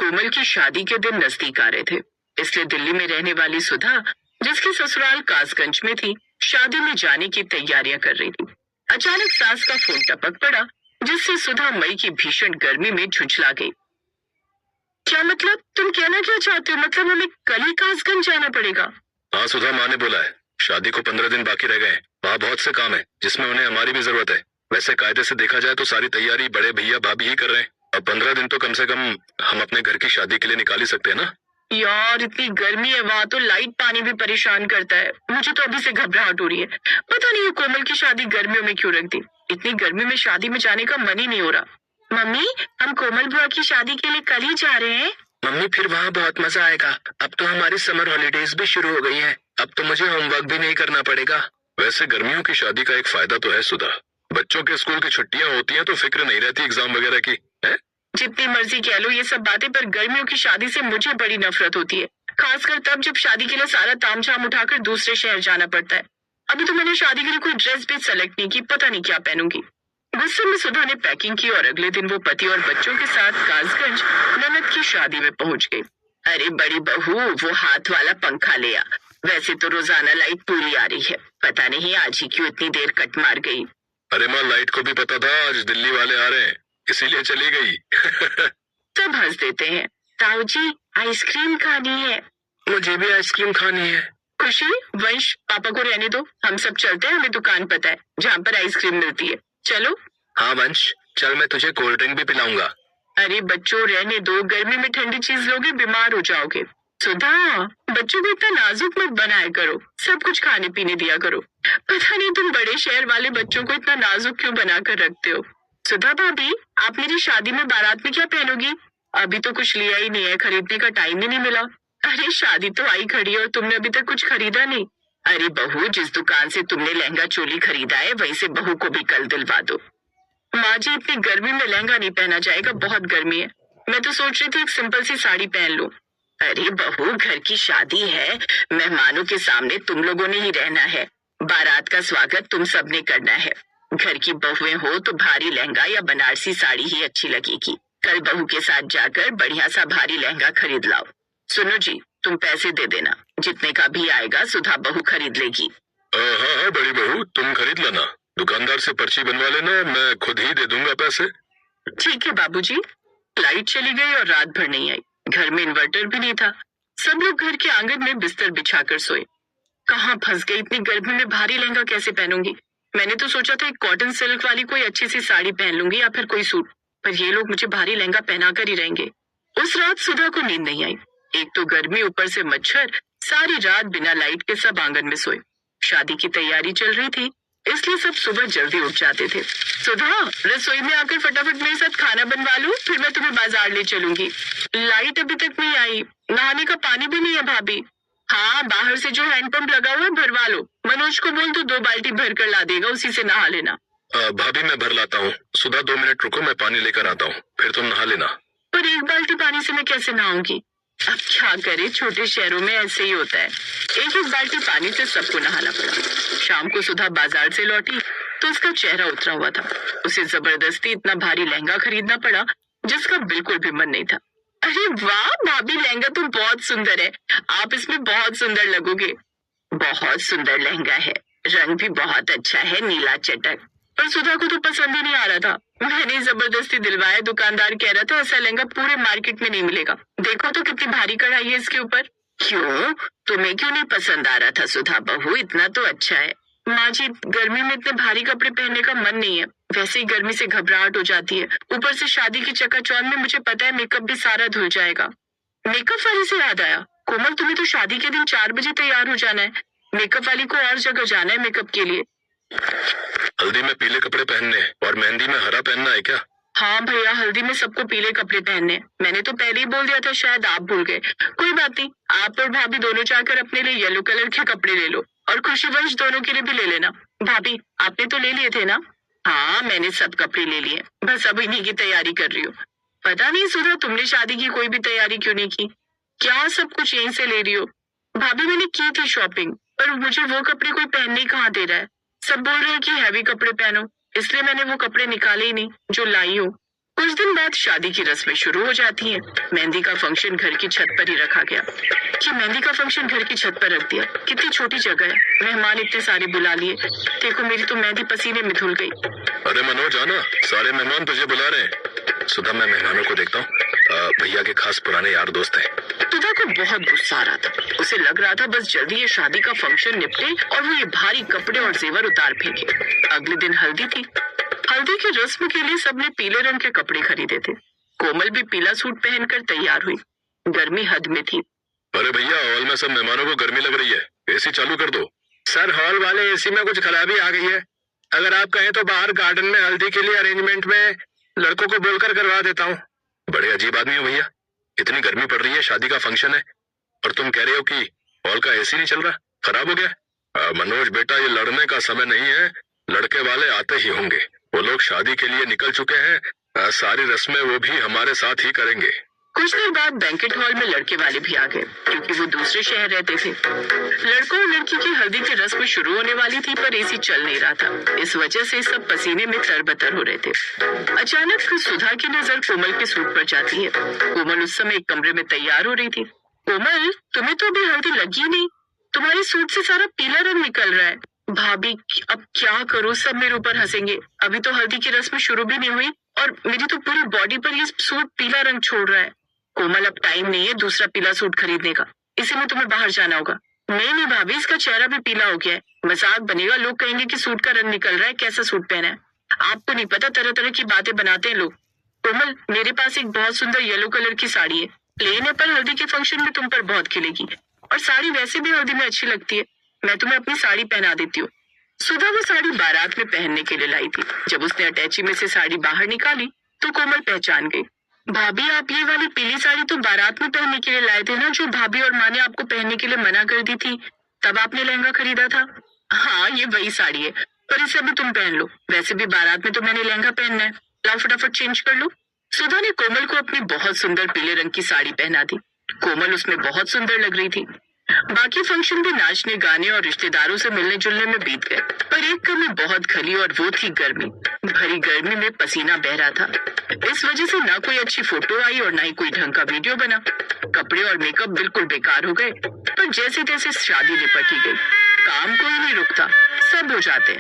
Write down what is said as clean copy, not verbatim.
कोमल की शादी के दिन नजदीक आ रहे थे, इसलिए दिल्ली में रहने वाली सुधा, जिसकी ससुराल कासगंज में थी, शादी में जाने की तैयारियां कर रही थी। अचानक सास का फोन टपक पड़ा, जिससे सुधा मई की भीषण गर्मी में झुंझला गई। क्या मतलब? तुम कहना क्या चाहते हो? मतलब हमें कल ही कासगंज जाना पड़ेगा? हाँ सुधा, माँ ने बोला है शादी को 15 दिन बाकी रह गए। वहाँ बहुत से काम है जिसमें उन्हें हमारी भी जरूरत है। वैसे कायदे से देखा जाए तो सारी तैयारी बड़े भैया भाभी ही कर रहे हैं। अब 15 दिन तो कम से कम हम अपने घर की शादी के लिए निकाल ही सकते हैं ना। यार इतनी गर्मी है, वहाँ तो लाइट पानी भी परेशान करता है। मुझे तो अभी से घबराहट हो रही है। पता नहीं ये कोमल की शादी गर्मियों में क्यों रख दी। इतनी गर्मी में शादी में जाने का मन ही नहीं हो रहा। मम्मी, हम कोमल बुआ की शादी के लिए कल ही जा रहे हैं। मम्मी, फिर वहाँ बहुत मजा आएगा। अब तो हमारी समर हॉलीडेज भी शुरू हो गई है। अब तो मुझे होमवर्क भी नहीं करना पड़ेगा। वैसे गर्मियों की शादी का एक फायदा तो है सुधा, बच्चों के स्कूल की छुट्टियां होती हैं तो फिक्र नहीं रहती एग्जाम वगैरह की है? जितनी मर्जी कह लो ये सब बातें, पर गर्मियों की शादी से मुझे बड़ी नफरत होती है। खासकर तब जब शादी के लिए सारा तामझाम उठाकर दूसरे शहर जाना पड़ता है। अभी तो मैंने शादी के लिए कोई ड्रेस भी सेलेक्ट नहीं की, पता नहीं क्या पहनूंगी। गुस्से में सुधा ने पैकिंग की और अगले दिन वो पति और बच्चों के साथ कासगंज ननद की शादी में पहुंच गई। अरे बड़ी बहू, वो हाथ वाला पंखा ले आ। वैसे तो रोजाना लाइट पूरी आ रही है, पता नहीं आज ही क्यों इतनी देर कट मार गई। अरे माँ, लाइट को भी पता था आज दिल्ली वाले आ रहे हैं, इसीलिए चली गई। सब हंस देते हैं। ताऊ जी, आइसक्रीम खानी है। मुझे भी आइसक्रीम खानी है। खुशी, वंश, पापा को रहने दो, हम सब चलते हैं। हमें दुकान पता है जहाँ पर आइसक्रीम मिलती है, चलो। हाँ वंश, चल, मैं तुझे कोल्ड ड्रिंक भी पिलाऊंगा। अरे बच्चों रहने दो, गर्मी में ठंडी चीज लोगे बीमार हो जाओगे। सुधा, बच्चों को इतना नाजुक मत बनाया करो, सब कुछ खाने पीने दिया करो। पता नहीं तुम बड़े शहर वाले बच्चों को इतना नाजुक क्यों बनाकर रखते हो। सुधा भाभी, आप मेरी शादी में बारात में क्या पहनोगी? अभी तो कुछ लिया ही नहीं है, खरीदने का टाइम ही नहीं मिला। अरे शादी तो आई खड़ी और तुमने अभी तक कुछ खरीदा नहीं। अरे बहू, जिस दुकान से तुमने लहंगा चोली खरीदा है वहीं से बहू को भी कल दिलवा दो। माँ जी, इतनी गर्मी में लहंगा नहीं पहना जाएगा, बहुत गर्मी है। मैं तो सोच रही थी एक सिंपल सी साड़ी पहन लूं। अरे बहू, घर की शादी है, मेहमानों के सामने तुम लोगों ने ही रहना है। बारात का स्वागत तुम सबने करना है। घर की बहुएं हो तो भारी लहंगा या बनारसी साड़ी ही अच्छी लगेगी। कल बहू के साथ जाकर बढ़िया सा भारी लहंगा खरीद लाओ। सुनो जी, तुम पैसे दे देना, जितने का भी आएगा सुधा बहू खरीद लेगी। हाँ हाँ बड़ी बहू, तुम खरीद लेना, दुकानदार से पर्ची बनवा लेना, मैं खुद ही दे दूंगा पैसे। ठीक है बाबूजी। लाइट चली गई और रात भर नहीं आई। घर में इन्वर्टर भी नहीं था। सब लोग घर के आंगन में बिस्तर बिछाकर सोए। कहाँ फंस गई, इतनी गर्मी में भारी लहंगा कैसे पहनूंगी। मैंने तो सोचा था एक कॉटन सिल्क वाली कोई अच्छी सी साड़ी पहन लूंगी या फिर कोई सूट, पर ये लोग मुझे भारी लहंगा पहना कर ही रहेंगे। उस रात सुधा को नींद नहीं आई। एक तो गर्मी, ऊपर से मच्छर। सारी रात बिना लाइट के सब आंगन में सोए। शादी की तैयारी चल रही थी, इसलिए सब सुबह जल्दी उठ जाते थे। सुधा, रसोई में आकर फटाफट मेरे साथ खाना बनवा लो, फिर मैं तुम्हें बाजार ले चलूंगी। लाइट अभी तक नहीं आई, नहाने का पानी भी नहीं है भाभी। हाँ, बाहर से जो हैंडपंप लगा हुआ है भरवा लो। मनोज को बोल तो 2 बाल्टी भर कर ला देगा, उसी से नहा लेना। भाभी मैं भर लाता हूँ। सुधा 2 मिनट रुको, मैं पानी लेकर आता हूँ, फिर तुम नहा लेना। पर 1 बाल्टी पानी से मैं कैसे नहाऊंगी? अब क्या करे, छोटे शहरों में ऐसे ही होता है। 1-1 बाल्टी पानी से सबको नहाना पड़ा। शाम को सुधा बाजार से लौटी तो उसका चेहरा उतरा हुआ था। उसे जबरदस्ती इतना भारी लहंगा खरीदना पड़ा जिसका बिल्कुल भी मन नहीं था। अरे वाह भाभी, लहंगा तो बहुत सुंदर है, आप इसमें बहुत सुंदर लगोगे। बहुत सुंदर लहंगा है, रंग भी बहुत अच्छा है, नीला चटक। पर सुधा को तो पसंद ही नहीं आ रहा था। मैंने जबरदस्ती दिलवाया। दुकानदार कह रहा था ऐसा लहंगा पूरे मार्केट में नहीं मिलेगा। देखो तो कितनी भारी कढ़ाई है इसके ऊपर। क्यों, तुम्हें क्यों नहीं पसंद आ रहा था सुधा बहू? इतना तो अच्छा है। माँ जी, गर्मी में इतने भारी कपड़े पहनने का मन नहीं है। वैसे ही गर्मी से घबराहट हो जाती है, ऊपर से शादी की चकाचौंध में मुझे पता है मेकअप भी सारा धुल जाएगा। मेकअप वाली से याद आया, कोमल तुम्हें तो शादी के दिन 4 बजे तैयार हो जाना है। मेकअप वाली को और जगह जाना है मेकअप के लिए। हल्दी में पीले कपड़े पहनने और मेहंदी में हरा पहनना है क्या? हाँ भैया, हल्दी में सबको पीले कपड़े पहनने। मैंने तो पहले ही बोल दिया था, शायद आप भूल गए। कोई बात नहीं, आप और भाभी दोनों जाकर अपने लिए येलो कलर के कपड़े ले लो और खुशीवंश दोनों के लिए भी ले लेना। भाभी, आपने तो ले लिए थे ना? हाँ, मैंने सब कपड़े ले लिए, बस अब इन्हीं की तैयारी कर रही हूँ। पता नहीं सुधा, तुमने शादी की कोई भी तैयारी क्यों नहीं की? क्या सब कुछ यहीं से ले रही हो? भाभी, मैंने की थी शॉपिंग, पर मुझे वो कपड़े कोई पहनने ही कहाँ दे रहा है। सब बोल रहे हैं कि हैवी कपड़े पहनो, इसलिए मैंने वो कपड़े निकाले ही नहीं जो लाई हूँ। कुछ दिन बाद शादी की रस्में शुरू हो जाती हैं। मेहंदी का फंक्शन घर की छत पर ही रखा गया। कि मेहंदी का फंक्शन घर की छत पर रख दिया, कितनी छोटी जगह है, मेहमान इतने सारे बुला लिए। देखो मेरी तो मेहंदी पसीने में धुल गई। अरे मनोज आना, सारे मेहमान तुझे बुला रहे हैं। सुधा मैं मेहमानों को देखता हूँ, भैया के खास पुराने यार दोस्त हैं। सुधा को बहुत गुस्सा आ रहा था। उसे लग रहा था बस जल्दी ये शादी का फंक्शन निपटे और वो ये भारी कपड़े और जेवर उतार फेंके। अगले दिन हल्दी थी। हल्दी की रस्म के लिए सबने पीले रंग के कपड़े खरीदे थे। कोमल भी पीला सूट पहनकर तैयार हुई। गर्मी हद में थी। अरे भैया, हॉल में सब मेहमानों को गर्मी लग रही है, एसी चालू कर दो। सर, हॉल वाले एसी में कुछ खराबी आ गई है। अगर आप कहें तो बाहर गार्डन में हल्दी के लिए अरेंजमेंट में लड़कों को बोलकर करवा देता हूँ। बड़े अजीब आदमी हो भैया, इतनी गर्मी पड़ रही है, शादी का फंक्शन है और तुम कह रहे हो कि हॉल का एसी नहीं चल रहा, खराब हो गया। मनोज बेटा, ये लड़ने का समय नहीं है, लड़के वाले आते ही होंगे। वो लोग शादी के लिए निकल चुके हैं, सारी रस्में वो भी हमारे साथ ही करेंगे। कुछ देर बाद बैंकेट हॉल में लड़के वाले भी आ गए, क्योंकि वो दूसरे शहर रहते थे। लड़कों और लड़की की हल्दी की रस्म शुरू होने वाली थी, पर एसी चल नहीं रहा था। इस वजह से सब पसीने में तरबतर हो रहे थे। अचानक सुधा की नजर कोमल के सूट पर जाती है। कोमल उस समय एक कमरे में तैयार हो रही थी। कोमल, तुम्हें तो अभी हल्दी लगी नहीं, तुम्हारे सूट से सारा पीला रंग निकल रहा है। भाभी, अब क्या करूं, सब मेरे ऊपर हंसेंगे। अभी तो हल्दी की रस्म शुरू भी नहीं हुई और मेरी तो पूरी बॉडी पर ये सूट पीला रंग छोड़ रहा है। कोमल, अब टाइम नहीं है दूसरा पीला सूट खरीदने का, इसी में तुम्हें बाहर जाना होगा। नहीं भाभी, इसका चेहरा भी पीला हो गया है, मजाक बनेगा, लोग कहेंगे कि सूट का रंग निकल रहा है, कैसा सूट पहना है। आपको नहीं पता, तरह तरह की बातें बनाते हैं लोग। कोमल, मेरे पास एक बहुत सुंदर येलो कलर की साड़ी है, प्लेन है, पर हल्दी के फंक्शन में तुम पर बहुत खिलेगी। और साड़ी वैसे भी हल्दी में अच्छी लगती है, मैं तुम्हें अपनी साड़ी पहना देती हूँ। सुधा वो साड़ी बारात में पहनने के लिए लाई थी। जब उसने अटैची में से साड़ी बाहर निकाली तो कोमल पहचान गई। भाभी, आप ये वाली पीली साड़ी तो बारात में पहनने के लिए लाए थे ना, जो भाभी और माँ ने आपको पहनने के लिए मना कर दी थी, तब आपने लहंगा खरीदा था। हाँ, ये वही साड़ी है, पर इसे अभी तुम पहन लो, वैसे भी बारात में तो मैंने लहंगा पहनना है, लाओ फटाफट चेंज कर लो। सुधा ने कोमल को अपनी बहुत सुंदर पीले रंग की साड़ी पहना दी। कोमल उसमें बहुत सुंदर लग रही थी। बाकी फंक्शन भी नाचने गाने और रिश्तेदारों से मिलने जुलने में बीत गए, पर एक कमी बहुत खली और वो थी गर्मी। भरी गर्मी में पसीना बह रहा था। इस वजह से ना कोई अच्छी फोटो आई और ना ही कोई ढंग का वीडियो बना। कपड़े और मेकअप बिल्कुल बेकार हो गए, पर जैसे तैसे शादी निपट ही गई। काम कोई नहीं रुकता, सब हो जाते हैं।